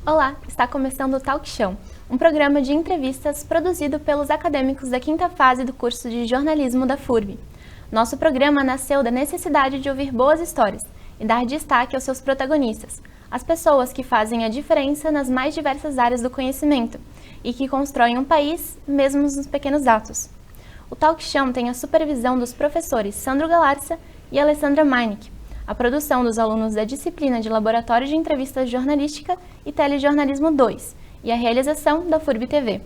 Olá, está começando o Talk Show, um programa de entrevistas produzido pelos acadêmicos da quinta fase do curso de jornalismo da FURB. Nosso programa nasceu da necessidade de ouvir boas histórias e dar destaque aos seus protagonistas, as pessoas que fazem a diferença nas mais diversas áreas do conhecimento e que constroem um país, mesmo nos pequenos atos. O Talk Show tem a supervisão dos professores Sandro Galarza e Alessandra Meinig, a produção dos alunos da disciplina de Laboratório de Entrevistas Jornalística e Telejornalismo 2 e a realização da FURB TV.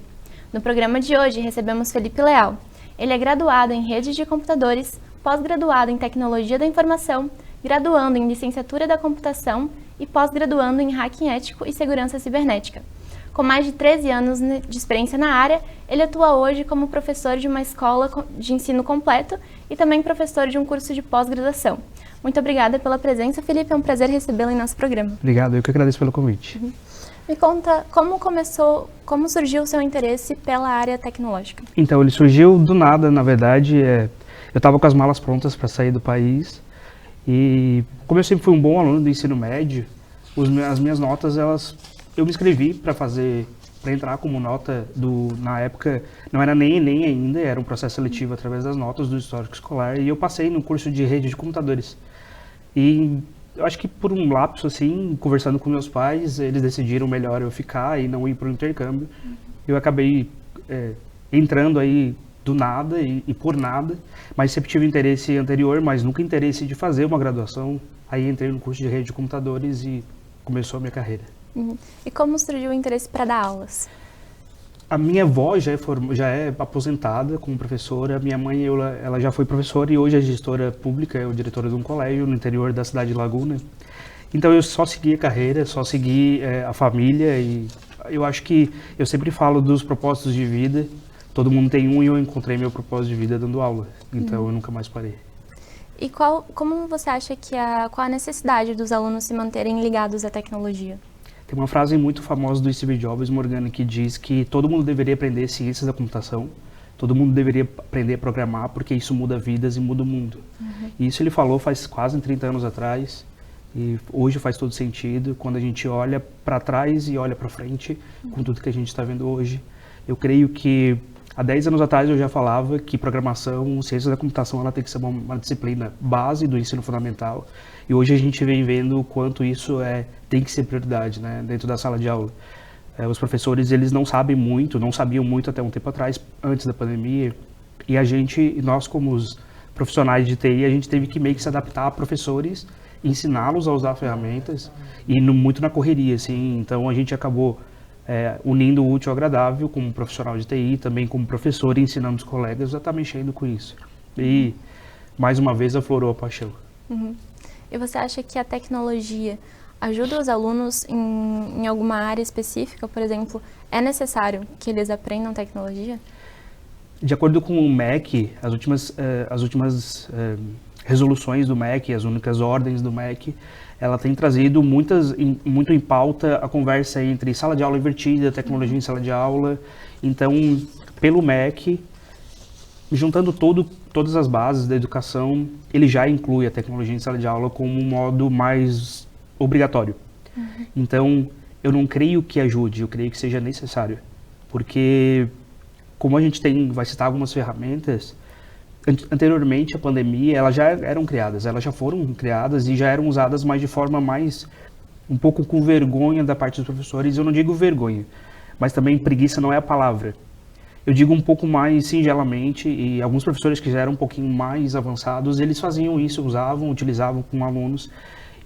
No programa de hoje recebemos Felipe Leal. Ele é graduado em Redes de Computadores, pós-graduado em Tecnologia da Informação, graduando em Licenciatura da Computação e pós-graduando em Hacking Ético e Segurança Cibernética. Com mais de 13 anos de experiência na área, ele atua hoje como professor de uma escola de ensino completo e também professor de um curso de pós-graduação. Muito obrigada pela presença, Felipe. É um prazer recebê-lo em nosso programa. Obrigado, eu que agradeço pelo convite. Me conta como surgiu o seu interesse pela área tecnológica? Então, ele surgiu do nada, na verdade. Eu estava com as malas prontas para sair do país e, como eu sempre fui um bom aluno do ensino médio, as minhas notas, eu me inscrevi para entrar como nota na época, não era nem Enem ainda, era um processo seletivo através das notas do histórico escolar, e eu passei no curso de rede de computadores. E eu acho que por um lapso, assim, conversando com meus pais, eles decidiram melhor eu ficar e não ir para o intercâmbio. Eu acabei entrando aí do nada e por nada, mas sempre tive interesse anterior, mas nunca interesse de fazer uma graduação. Aí entrei no curso de rede de computadores e começou a minha carreira. E como surgiu o interesse para dar aulas? A minha avó já é aposentada como professora, minha mãe ela já foi professora e hoje é gestora pública, é diretora de um colégio no interior da cidade de Laguna. Então eu só segui a carreira, só segui a família, e eu acho que eu sempre falo dos propósitos de vida, todo mundo tem um e eu encontrei meu propósito de vida dando aula, então eu nunca mais parei. E como você acha qual a necessidade dos alunos se manterem ligados à tecnologia? Tem uma frase muito famosa do Steve Jobs, Morgana, que diz que todo mundo deveria aprender ciências da computação, todo mundo deveria aprender a programar, porque isso muda vidas e muda o mundo. E isso ele falou faz quase 30 anos atrás, e hoje faz todo sentido, quando a gente olha para trás e olha para frente, com tudo que a gente está vendo hoje. Eu creio que há 10 anos atrás eu já falava que programação, ciências da computação, ela tem que ser uma disciplina base do ensino fundamental. E hoje a gente vem vendo o quanto isso tem que ser prioridade, né, dentro da sala de aula. Os professores, eles não sabiam muito até um tempo atrás, antes da pandemia. E nós como os profissionais de TI, a gente teve que meio que se adaptar a professores, ensiná-los a usar ferramentas, e muito na correria, assim. Então a gente acabou unindo o útil ao agradável como profissional de TI, também como professor, e ensinando os colegas a estar mexendo com isso. E, mais uma vez, aflorou a paixão. E você acha que a tecnologia ajuda os alunos em alguma área específica? Por exemplo, é necessário que eles aprendam tecnologia? De acordo com o MEC, as últimas resoluções do MEC, as únicas ordens do MEC, ela tem trazido muito em pauta a conversa entre sala de aula invertida, tecnologia em sala de aula. Então, pelo MEC, juntando todas as bases da educação, ele já inclui a tecnologia em sala de aula como um modo mais obrigatório. Então, eu não creio que ajude, eu creio que seja necessário. Porque, como a gente vai citar algumas ferramentas, anteriormente à pandemia, elas já foram criadas e já eram usadas, mas de forma um pouco com vergonha da parte dos professores. Eu não digo vergonha, mas também preguiça não é a palavra. Eu digo um pouco mais singelamente, e alguns professores que já eram um pouquinho mais avançados, eles faziam isso, utilizavam com alunos,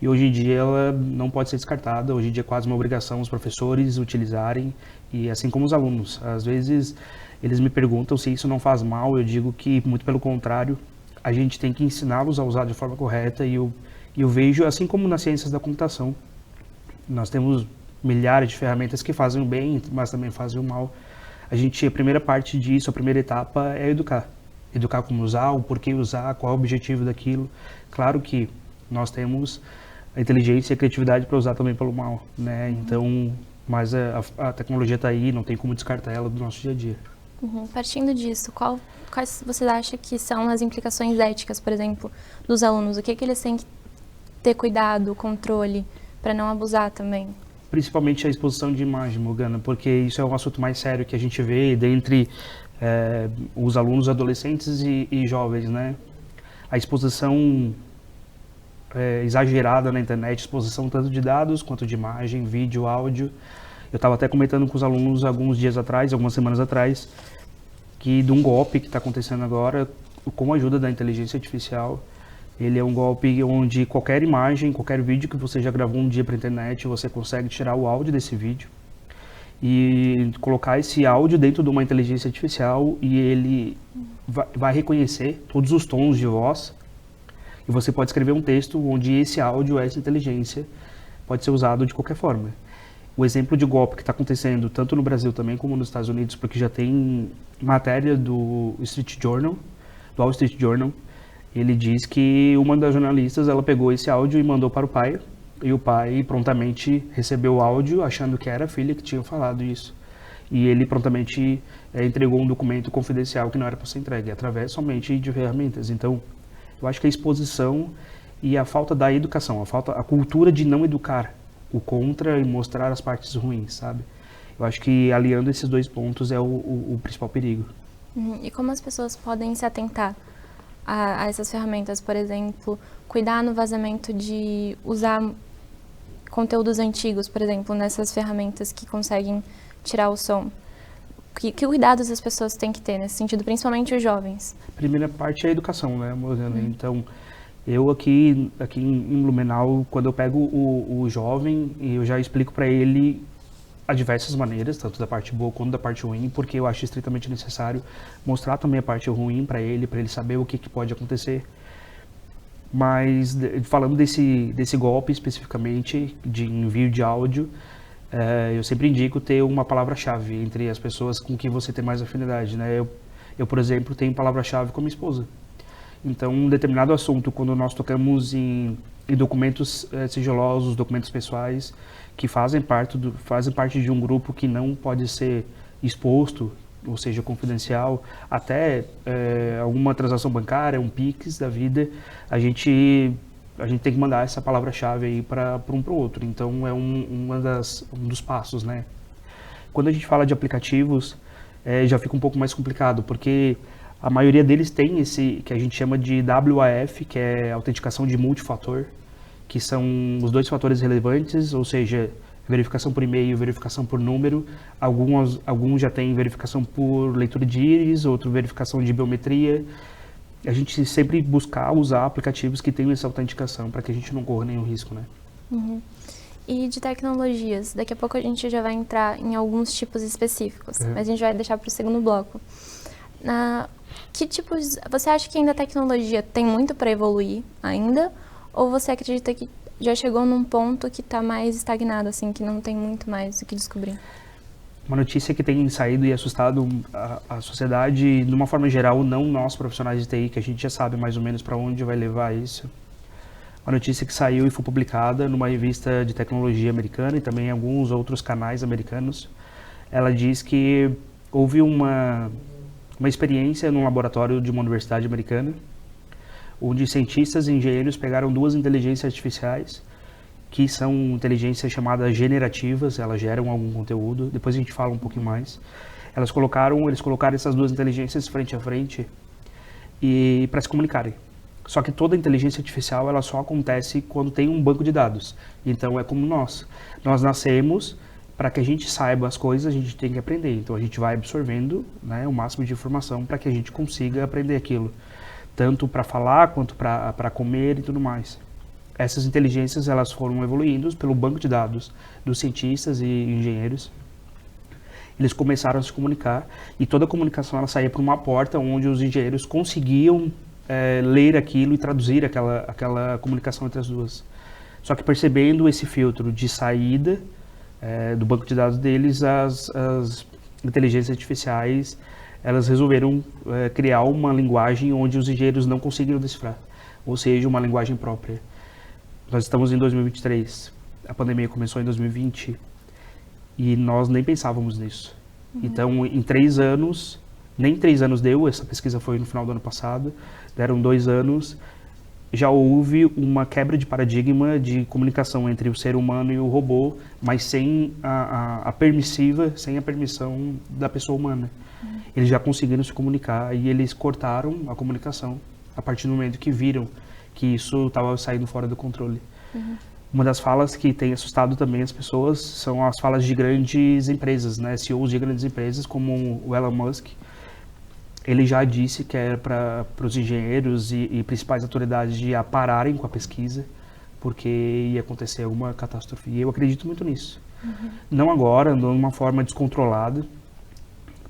e hoje em dia ela não pode ser descartada. Hoje em dia é quase uma obrigação os professores utilizarem, e assim como os alunos. Às vezes eles me perguntam se isso não faz mal, eu digo que, muito pelo contrário, a gente tem que ensiná-los a usar de forma correta, e eu vejo, assim como nas ciências da computação, nós temos milhares de ferramentas que fazem o bem, mas também fazem o mal. A primeira parte disso, a primeira etapa é educar. Educar como usar, o porquê usar, qual é o objetivo daquilo. Claro que nós temos a inteligência e a criatividade para usar também pelo mal, né? Então, mas a tecnologia está aí, não tem como descartar ela do nosso dia a dia. Partindo disso, quais você acha que são as implicações éticas, por exemplo, dos alunos? O que eles têm que ter cuidado, controle, para não abusar também? Principalmente a exposição de imagem, Morgana, porque isso é um assunto mais sério que a gente vê dentre os alunos adolescentes e jovens, né? A exposição exagerada na internet, exposição tanto de dados quanto de imagem, vídeo, áudio. Eu estava até comentando com os alunos alguns dias atrás, algumas semanas atrás, que de um golpe que está acontecendo agora, com a ajuda da inteligência artificial. Ele é um golpe onde qualquer imagem, qualquer vídeo que você já gravou um dia para a internet, você consegue tirar o áudio desse vídeo e colocar esse áudio dentro de uma inteligência artificial e ele vai reconhecer todos os tons de voz e você pode escrever um texto onde esse áudio, essa inteligência, pode ser usado de qualquer forma. O exemplo de golpe que está acontecendo tanto no Brasil também como nos Estados Unidos, porque já tem matéria do Street Journal, do Wall Street Journal. Ele diz que uma das jornalistas, ela pegou esse áudio e mandou para o pai, e o pai prontamente recebeu o áudio achando que era a filha que tinha falado isso. E ele prontamente entregou um documento confidencial que não era para ser entregue, através somente de ferramentas. Então, eu acho que a exposição e a falta da educação, a cultura de não educar, o contra e mostrar as partes ruins, sabe? Eu acho que aliando esses dois pontos é o principal perigo. E como as pessoas podem se atentar a essas ferramentas, por exemplo, cuidar no vazamento de usar conteúdos antigos, por exemplo, nessas ferramentas que conseguem tirar o som? Que cuidados as pessoas têm que ter nesse sentido, principalmente os jovens? A primeira parte é a educação, né, Morgana? Então, eu aqui em Blumenau, quando eu pego o jovem, eu já explico para ele há diversas maneiras, tanto da parte boa quanto da parte ruim, porque eu acho estritamente necessário mostrar também a parte ruim para ele saber o que pode acontecer. Mas falando desse golpe especificamente, de envio de áudio, eu sempre indico ter uma palavra-chave entre as pessoas com quem você tem mais afinidade, né? Eu, por exemplo, tenho palavra-chave com a minha esposa. Então, um determinado assunto, quando nós tocamos em documentos sigilosos, documentos pessoais, que fazem parte de um grupo que não pode ser exposto, ou seja, confidencial, até alguma transação bancária, um Pix da vida, a gente tem que mandar essa palavra-chave aí para um para o outro. Então, é um dos passos, né? Quando a gente fala de aplicativos, já fica um pouco mais complicado, porque a maioria deles tem esse que a gente chama de WAF, que é autenticação de multifator, que são os dois fatores relevantes, ou seja, verificação por e-mail, verificação por número. Alguns já têm verificação por leitura de íris, outro verificação de biometria. A gente sempre buscar usar aplicativos que tenham essa autenticação para que a gente não corra nenhum risco, né? Uhum. E de tecnologias? Daqui a pouco a gente já vai entrar em alguns tipos específicos, mas a gente vai deixar para o segundo bloco. Que tipos... Você acha que ainda a tecnologia tem muito para evoluir ainda? Ou você acredita que já chegou num ponto que está mais estagnado, assim, que não tem muito mais o que descobrir? Uma notícia que tem saído e assustado a sociedade, de uma forma geral, não nós profissionais de TI, que a gente já sabe mais ou menos para onde vai levar isso. Uma notícia que saiu e foi publicada numa revista de tecnologia americana e também em alguns outros canais americanos. Ela diz que houve uma experiência num laboratório de uma universidade americana, onde cientistas e engenheiros pegaram duas inteligências artificiais, que são inteligências chamadas generativas, elas geram algum conteúdo, depois a gente fala um pouquinho mais. Eles colocaram essas duas inteligências frente a frente e para se comunicarem. Só que toda inteligência artificial ela só acontece quando tem um banco de dados. Então é como nós nascemos, para que a gente saiba as coisas, a gente tem que aprender. Então a gente vai absorvendo, né, o máximo de informação para que a gente consiga aprender aquilo. Tanto para falar, quanto para comer e tudo mais. Essas inteligências elas foram evoluindo pelo banco de dados dos cientistas e engenheiros. Eles começaram a se comunicar e toda a comunicação ela saía por uma porta onde os engenheiros conseguiam ler aquilo e traduzir aquela comunicação entre as duas. Só que percebendo esse filtro de saída do banco de dados deles, as inteligências artificiais elas resolveram criar uma linguagem onde os engenheiros não conseguiram decifrar, ou seja, uma linguagem própria. Nós estamos em 2023, a pandemia começou em 2020 e nós nem pensávamos nisso. Então, em 3 anos, nem 3 anos deu, essa pesquisa foi no final do ano passado, deram 2 anos, já houve uma quebra de paradigma de comunicação entre o ser humano e o robô, mas sem a permissão da pessoa humana. Eles já conseguiram se comunicar e eles cortaram a comunicação a partir do momento que viram que isso estava saindo fora do controle. Uma das falas que tem assustado também as pessoas são as falas de grandes empresas, né? CEOs de grandes empresas, como o Elon Musk. Ele já disse que é para os engenheiros e principais autoridades de pararem com a pesquisa, porque ia acontecer alguma catástrofe. E eu acredito muito nisso. Não agora, não de uma forma descontrolada,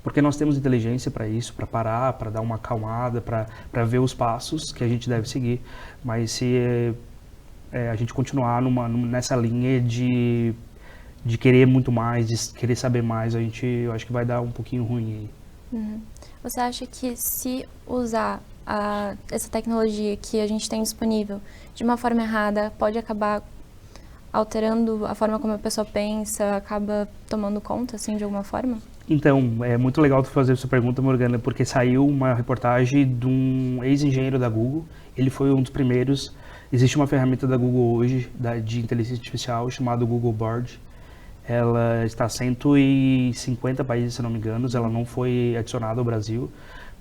porque nós temos inteligência para isso, para parar, para dar uma acalmada, para ver os passos que a gente deve seguir. Mas se a gente continuar nessa linha de querer muito mais, de querer saber mais, eu acho que vai dar um pouquinho ruim aí. Você acha que se usar essa tecnologia que a gente tem disponível de uma forma errada, pode acabar alterando a forma como a pessoa pensa, acaba tomando conta, assim, de alguma forma? Então, é muito legal tu fazer essa pergunta, Morgana, porque saiu uma reportagem de um ex-engenheiro da Google. Ele foi um dos primeiros. Existe uma ferramenta da Google hoje, de inteligência artificial, chamada Google Bard. Ela está em 150 países, se não me engano. Ela não foi adicionada ao Brasil,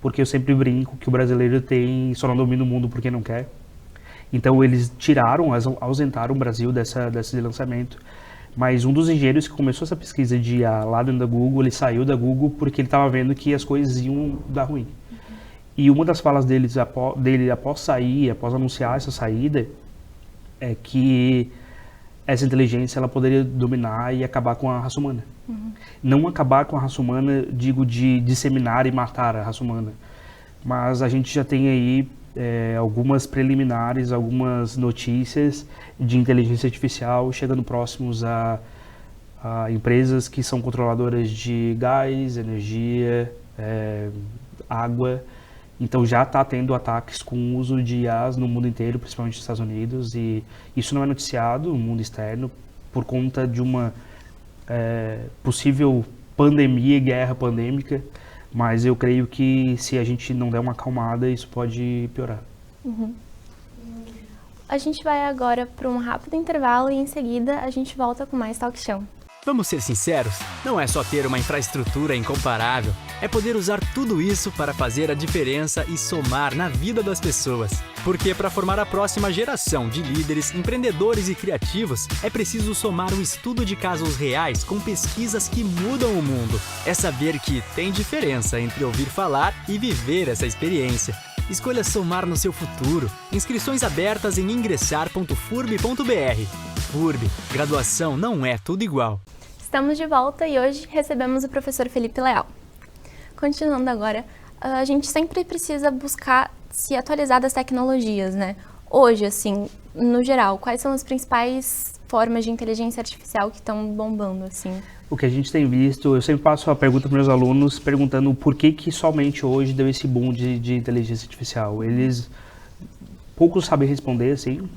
porque eu sempre brinco que o brasileiro só não domina o mundo porque não quer. Então eles ausentaram o Brasil desse lançamento. Mas um dos engenheiros que começou essa pesquisa de IA lá dentro da Google, ele saiu da Google porque ele estava vendo que as coisas iam dar ruim. E uma das falas dele após anunciar essa saída, é que essa inteligência ela poderia dominar e acabar com a raça humana. Não acabar com a raça humana, digo, de disseminar e matar a raça humana. Mas a gente já tem aí algumas preliminares, algumas notícias de inteligência artificial chegando próximos a empresas que são controladoras de gás, energia, água. Então já está tendo ataques com o uso de IAs no mundo inteiro, principalmente nos Estados Unidos, e isso não é noticiado no mundo externo por conta de uma possível pandemia, guerra pandêmica, mas eu creio que se a gente não der uma acalmada, isso pode piorar. A gente vai agora para um rápido intervalo e em seguida a gente volta com mais Talk Show. Vamos ser sinceros, não é só ter uma infraestrutura incomparável, é poder usar tudo isso para fazer a diferença e somar na vida das pessoas. Porque para formar a próxima geração de líderes, empreendedores e criativos, é preciso somar um estudo de casos reais com pesquisas que mudam o mundo. É saber que tem diferença entre ouvir falar e viver essa experiência. Escolha somar no seu futuro. Inscrições abertas em ingressar.furb.br. FURB, graduação não é tudo igual. Estamos de volta e hoje recebemos o professor Felipe Leal. Continuando agora, a gente sempre precisa buscar se atualizar das tecnologias, né? Hoje, assim, no geral, quais são as principais formas de inteligência artificial que estão bombando, assim? O que a gente tem visto, eu sempre passo a pergunta para meus alunos perguntando por que somente hoje deu esse boom de inteligência artificial. Poucos sabem responder, assim,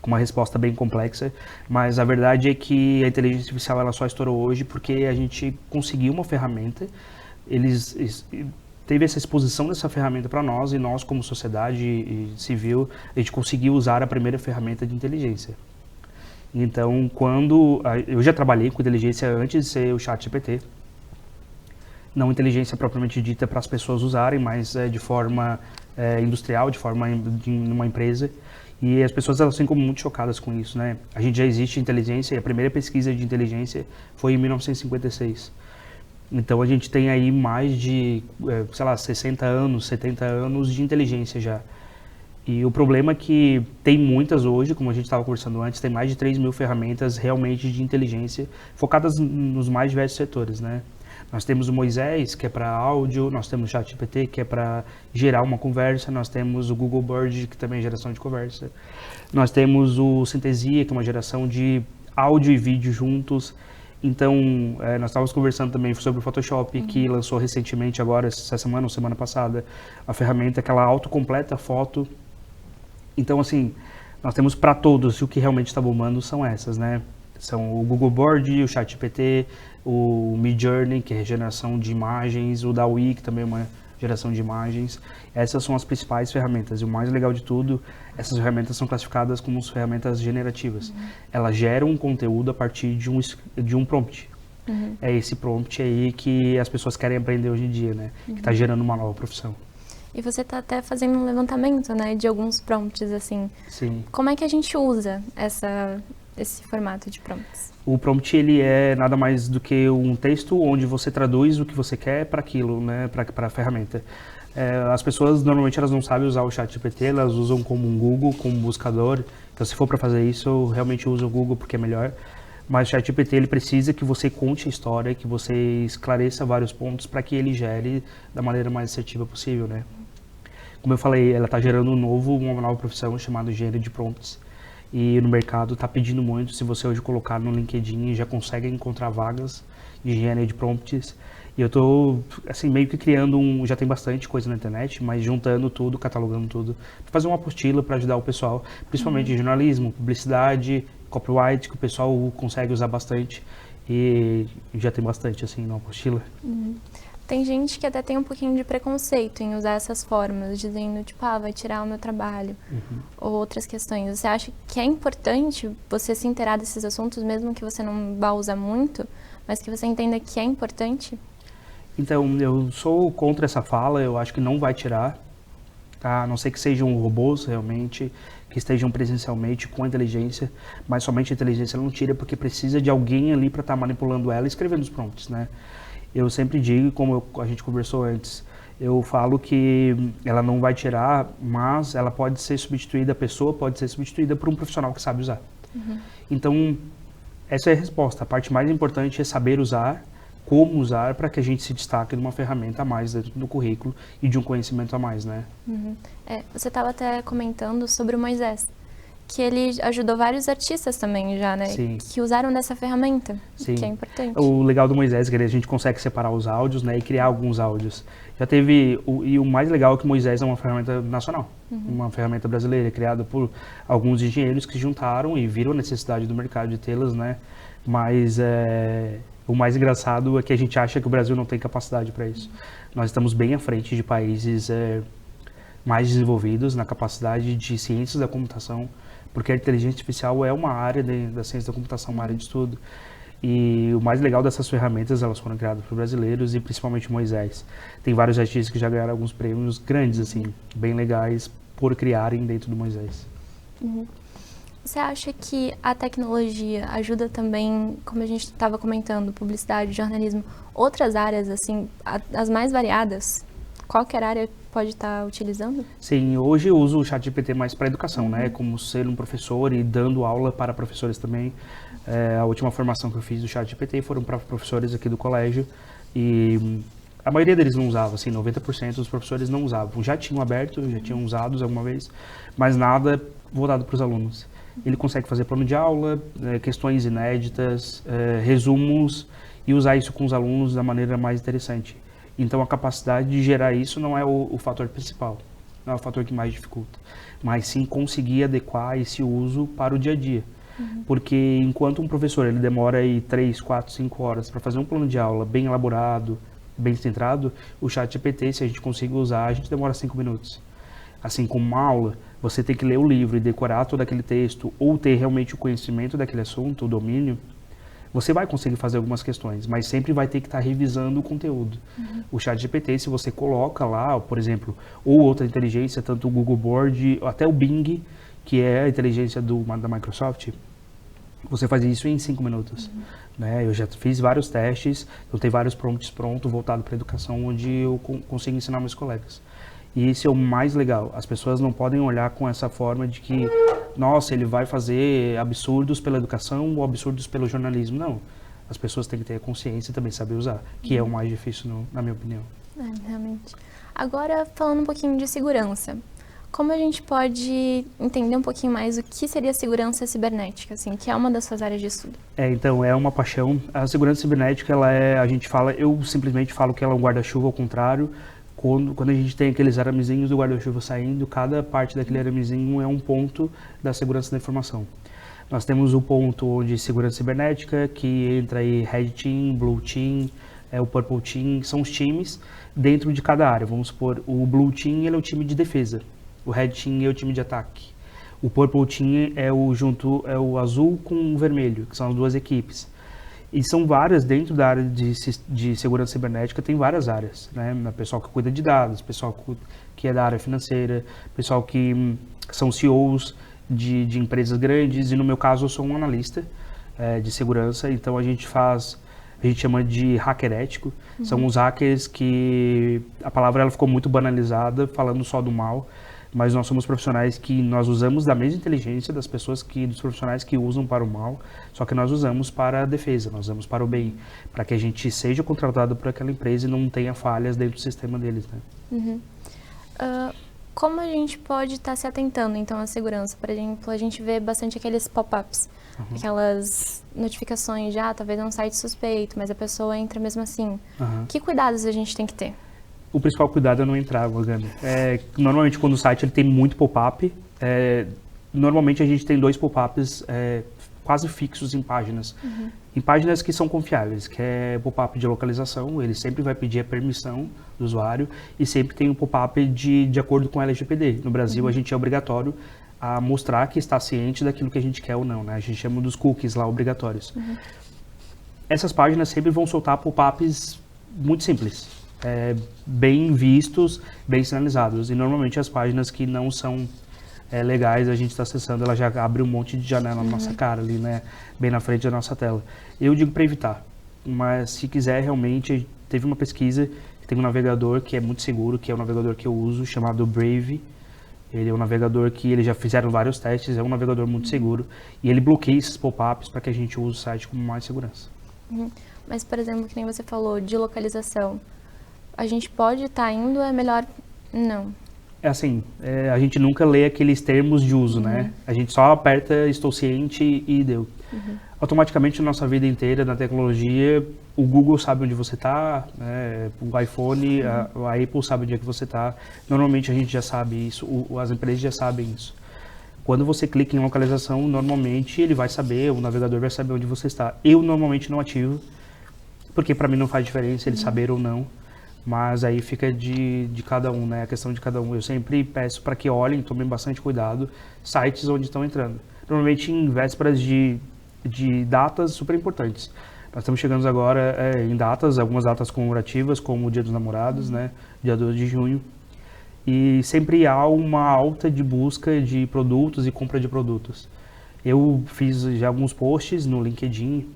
com uma resposta bem complexa, mas a verdade é que a inteligência artificial ela só estourou hoje porque a gente conseguiu uma ferramenta, teve essa exposição dessa ferramenta para nós e nós como sociedade civil, a gente conseguiu usar a primeira ferramenta de inteligência. Então, eu já trabalhei com inteligência antes de ser o ChatGPT, não inteligência propriamente dita para as pessoas usarem, mas de forma industrial, de forma de uma empresa. E as pessoas elas ficam muito chocadas com isso, né? A gente já existe inteligência e a primeira pesquisa de inteligência foi em 1956. Então a gente tem aí mais de, 60 anos, 70 anos de inteligência já. E o problema é que tem muitas hoje, como a gente estava conversando antes, tem mais de 3.000 ferramentas realmente de inteligência focadas nos mais diversos setores, né? Nós temos o Moisés, que é para áudio, nós temos o ChatGPT, que é para gerar uma conversa, nós temos o Google Bard, que também é geração de conversa. Nós temos o Synthesia, que é uma geração de áudio e vídeo juntos. Então, nós estávamos conversando também sobre o Photoshop, que lançou recentemente agora, essa semana ou semana passada, a ferramenta que ela autocompleta a foto. Então, assim, nós temos para todos, e o que realmente está bombando são essas, né? São o Google Bard, o ChatGPT, o Midjourney, que é geração de imagens, o DALL-E, que também é geração de imagens. Essas são as principais ferramentas. E o mais legal de tudo, essas ferramentas são classificadas como ferramentas generativas. Elas geram um conteúdo a partir de um prompt. É esse prompt aí que as pessoas querem aprender hoje em dia, né? Que está gerando uma nova profissão. E você está até fazendo um levantamento, né, de alguns prompts, assim. Sim. Como é que a gente usa esse formato de prompts? O prompt, ele é nada mais do que um texto onde você traduz o que você quer para aquilo, né, para a ferramenta. As pessoas, normalmente, elas não sabem usar o ChatGPT, elas usam como um Google, como um buscador. Então, se for para fazer isso, eu realmente uso o Google porque é melhor. Mas o ChatGPT, ele precisa que você conte a história, que você esclareça vários pontos para que ele gere da maneira mais assertiva possível, né? Como eu falei, ela está gerando uma nova profissão chamada engenheiro de prompts. E no mercado está pedindo muito. Se você hoje colocar no LinkedIn, já consegue encontrar vagas de engenharia de prompts. E eu estou, assim, meio que criando já tem bastante coisa na internet, mas juntando tudo, catalogando tudo, para fazer uma apostila para ajudar o pessoal, principalmente em jornalismo, publicidade, copyright, que o pessoal consegue usar bastante. E já tem bastante, assim, na apostila. Tem gente que até tem um pouquinho de preconceito em usar essas formas, dizendo, tipo, vai tirar o meu trabalho, ou outras questões. Você acha que é importante você se inteirar desses assuntos, mesmo que você não vá usar muito, mas que você entenda que é importante? Então, eu sou contra essa fala, eu acho que não vai tirar, tá? A não ser que sejam robôs, realmente, que estejam presencialmente com a inteligência, mas somente a inteligência não tira, porque precisa de alguém ali para estar manipulando ela e escrevendo os prompts, né? Eu sempre digo, como a gente conversou antes, eu falo que ela não vai tirar, mas ela pode ser substituída, a pessoa pode ser substituída por um profissional que sabe usar. Então, essa é a resposta. A parte mais importante é saber usar, como usar, para que a gente se destaque de uma ferramenta a mais dentro do currículo e de um conhecimento a mais, né? Você estava até comentando sobre o Moisés, que ele ajudou vários artistas também já, né? Sim. Que usaram dessa ferramenta, Sim. que é importante. O legal do Moisés é que a gente consegue separar os áudios, né, e criar alguns áudios. Já teve, e o mais legal é que o Moisés é uma ferramenta nacional, uma ferramenta brasileira, criada por alguns engenheiros que se juntaram e viram a necessidade do mercado de tê-las, né? Mas o mais engraçado é que a gente acha que o Brasil não tem capacidade para isso. Nós estamos bem à frente de países mais desenvolvidos na capacidade de ciências da computação, porque a inteligência artificial é uma área da ciência da computação, uma área de estudo. E o mais legal dessas ferramentas, elas foram criadas por brasileiros e principalmente Moisés. Tem vários artistas que já ganharam alguns prêmios grandes, assim, bem legais, por criarem dentro do Moisés. Você acha que a tecnologia ajuda também, como a gente estava comentando, publicidade, jornalismo, outras áreas, assim, as mais variadas? Qualquer área pode estar utilizando? Sim, hoje eu uso o ChatGPT mais para educação, né? Como ser um professor e dando aula para professores também. A última formação que eu fiz do ChatGPT foram para professores aqui do colégio e a maioria deles não usava, assim, 90% dos professores não usavam. Já tinham aberto, já tinham usado alguma vez, mas nada voltado para os alunos. Ele consegue fazer plano de aula, questões inéditas, resumos e usar isso com os alunos da maneira mais interessante. Então, a capacidade de gerar isso não é o fator principal, não é o fator que mais dificulta, mas sim conseguir adequar esse uso para o dia a dia. Porque enquanto um professor ele demora aí 3, 4, 5 horas para fazer um plano de aula bem elaborado, bem centrado, o ChatGPT, se a gente conseguir usar, a gente demora 5 minutos. Assim como uma aula, você tem que ler o livro e decorar todo aquele texto, ou ter realmente o conhecimento daquele assunto, o domínio, você vai conseguir fazer algumas questões, mas sempre vai ter que estar revisando o conteúdo. O ChatGPT, se você coloca lá, por exemplo, ou outra inteligência, tanto o Google Board, até o Bing, que é a inteligência da Microsoft, você faz isso em 5 minutos. Né? Eu já fiz vários testes, eu tenho vários prompts prontos, voltados para a educação, onde eu consigo ensinar meus colegas. E esse é o mais legal. As pessoas não podem olhar com essa forma de que, nossa, ele vai fazer absurdos pela educação ou absurdos pelo jornalismo. Não. As pessoas têm que ter a consciência e também saber usar, que é o mais difícil, na minha opinião. Realmente. Agora, falando um pouquinho de segurança. Como a gente pode entender um pouquinho mais o que seria segurança cibernética, assim, que é uma das suas áreas de estudo? Então, é uma paixão. A segurança cibernética, eu simplesmente falo que ela é um guarda-chuva ao contrário. Quando a gente tem aqueles aramezinhos do guarda-chuva saindo, cada parte daquele aramezinho é um ponto da segurança da informação. Nós temos o ponto de segurança cibernética, que entra aí Red Team, Blue Team, o Purple Team, são os times dentro de cada área. Vamos supor, o Blue Team ele é o time de defesa, o Red Team é o time de ataque. O Purple Team é o azul com o vermelho, que são as duas equipes. E são várias, dentro da área de segurança cibernética, tem várias áreas, né? Pessoal que cuida de dados, pessoal que é da área financeira, pessoal que são CEOs de empresas grandes, e no meu caso eu sou um analista de segurança, então a gente chama de hacker ético. São os hackers que, a palavra ela ficou muito banalizada, falando só do mal, mas nós somos profissionais que nós usamos da mesma inteligência dos profissionais que usam para o mal, só que nós usamos para a defesa, nós usamos para o bem, para que a gente seja contratado por aquela empresa e não tenha falhas dentro do sistema deles, né? Como a gente pode estar se atentando, então, à segurança? Por exemplo, a gente vê bastante aqueles pop-ups, aquelas notificações de, talvez é um site suspeito, mas a pessoa entra mesmo assim. Que cuidados a gente tem que ter? O principal cuidado é não entrar, Morgana. Normalmente, quando o site ele tem muito pop-up, normalmente a gente tem 2 pop-ups quase fixos em páginas. Em páginas que são confiáveis, que é pop-up de localização, ele sempre vai pedir a permissão do usuário e sempre tem um pop-up de acordo com a LGPD. No Brasil, a gente é obrigatório a mostrar que está ciente daquilo que a gente quer ou não, né? A gente chama dos cookies lá obrigatórios. Essas páginas sempre vão soltar pop-ups muito simples, bem vistos, bem sinalizados. E normalmente as páginas que não são legais, a gente está acessando, ela já abre um monte de janela na nossa cara ali, né? Bem na frente da nossa tela. Eu digo para evitar, mas se quiser realmente, teve uma pesquisa que tem um navegador que é muito seguro, que é o navegador que eu uso, chamado Brave. Ele é um navegador que eles já fizeram vários testes, é um navegador muito seguro e ele bloqueia esses pop-ups para que a gente use o site com mais segurança. Mas, por exemplo, que nem você falou, de localização, a gente pode estar indo, é melhor não? É assim, a gente nunca lê aqueles termos de uso, né? A gente só aperta estou ciente e deu. Automaticamente, na nossa vida inteira, na tecnologia, o Google sabe onde você está, né? O iPhone, a Apple sabe onde é que você está. Normalmente a gente já sabe isso, as empresas já sabem isso. Quando você clica em localização, normalmente ele vai saber, o navegador vai saber onde você está. Eu normalmente não ativo, porque para mim não faz diferença ele saber ou não. Mas aí fica de cada um, né? A questão de cada um. Eu sempre peço para que olhem, tomem bastante cuidado, sites onde estão entrando. Normalmente em vésperas de datas super importantes. Nós estamos chegando agora em datas, algumas datas comemorativas, como o Dia dos Namorados, né? Dia 2 de junho. E sempre há uma alta de busca de produtos e compra de produtos. Eu fiz já alguns posts no LinkedIn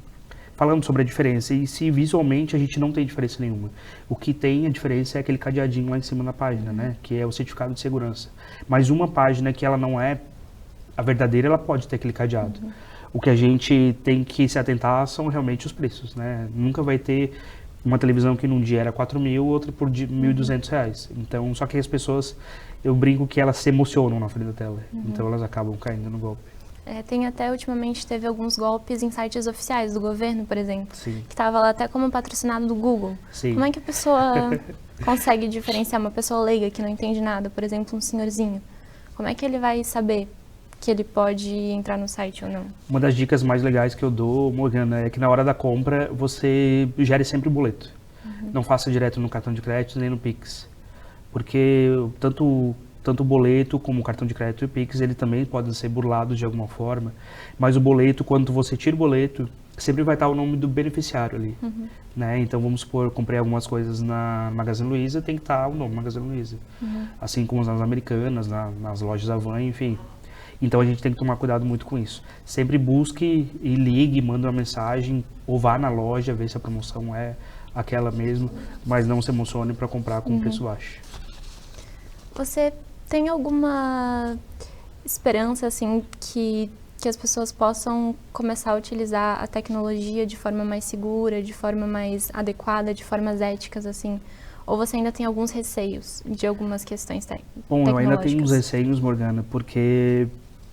falando sobre a diferença, e se visualmente a gente não tem diferença nenhuma. O que tem a diferença é aquele cadeadinho lá em cima na página, né? Que é o certificado de segurança. Mas uma página que ela não é a verdadeira, ela pode ter aquele cadeado. O que a gente tem que se atentar são realmente os preços, né? Nunca vai ter uma televisão que num dia era 4.000, outra por R$1.200. Então, só que as pessoas, eu brinco que elas se emocionam na frente da tela. Então elas acabam caindo no golpe. Tem até, ultimamente, teve alguns golpes em sites oficiais do governo, por exemplo. Sim. Que estava lá até como patrocinado do Google. Sim. Como é que a pessoa consegue diferenciar uma pessoa leiga que não entende nada, por exemplo, um senhorzinho? Como é que ele vai saber que ele pode entrar no site ou não? Uma das dicas mais legais que eu dou, Morgana, é que na hora da compra você gere sempre o boleto. Não faça direto no cartão de crédito nem no Pix. Porque tanto o boleto como o cartão de crédito e o Pix, ele também pode ser burlado de alguma forma. Mas o boleto, quando você tira o boleto, sempre vai estar o nome do beneficiário ali. Né? Então, vamos supor, eu comprei algumas coisas na Magazine Luiza, tem que estar o nome Magazine Luiza. Assim como nas Americanas, nas lojas Avan, enfim. Então, a gente tem que tomar cuidado muito com isso. Sempre busque e ligue, manda uma mensagem, ou vá na loja, ver se a promoção é aquela mesmo, mas não se emocione para comprar com um preço baixo. Você tem alguma esperança, assim, que as pessoas possam começar a utilizar a tecnologia de forma mais segura, de forma mais adequada, de formas éticas, assim? Ou você ainda tem alguns receios de algumas questões tecnológicas? Bom, eu ainda tenho uns receios, Morgana, porque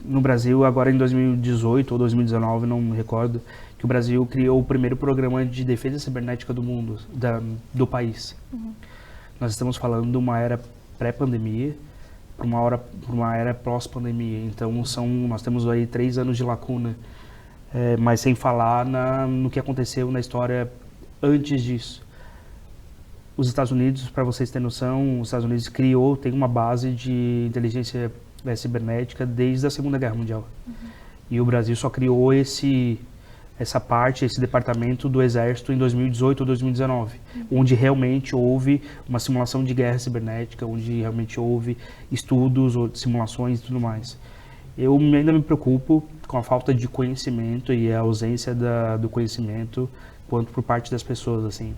no Brasil, agora em 2018 ou 2019, não me recordo, que o Brasil criou o primeiro programa de defesa cibernética do mundo, do país. Nós estamos falando de uma era pré-pandemia para uma era pós-pandemia. Então, nós temos aí 3 anos de lacuna, mas sem falar no que aconteceu na história antes disso. Os Estados Unidos, para vocês terem noção, os Estados Unidos tem uma base de inteligência cibernética desde a Segunda Guerra Mundial. E o Brasil só criou esse departamento do Exército em 2018 ou 2019, onde realmente houve uma simulação de guerra cibernética, onde realmente houve estudos ou simulações e tudo mais. Eu ainda me preocupo com a falta de conhecimento e a ausência do conhecimento quanto por parte das pessoas, assim.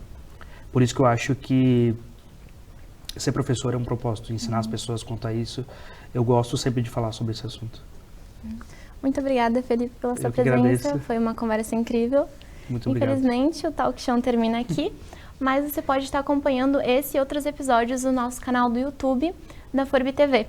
Por isso que eu acho que ser professor é um propósito, ensinar as pessoas quanto a isso. Eu gosto sempre de falar sobre esse assunto. Muito obrigada, Felipe, pela sua presença. Foi uma conversa incrível. Muito obrigado. Infelizmente, o Talk Show termina aqui, mas você pode estar acompanhando esse e outros episódios no nosso canal do YouTube da FURB TV.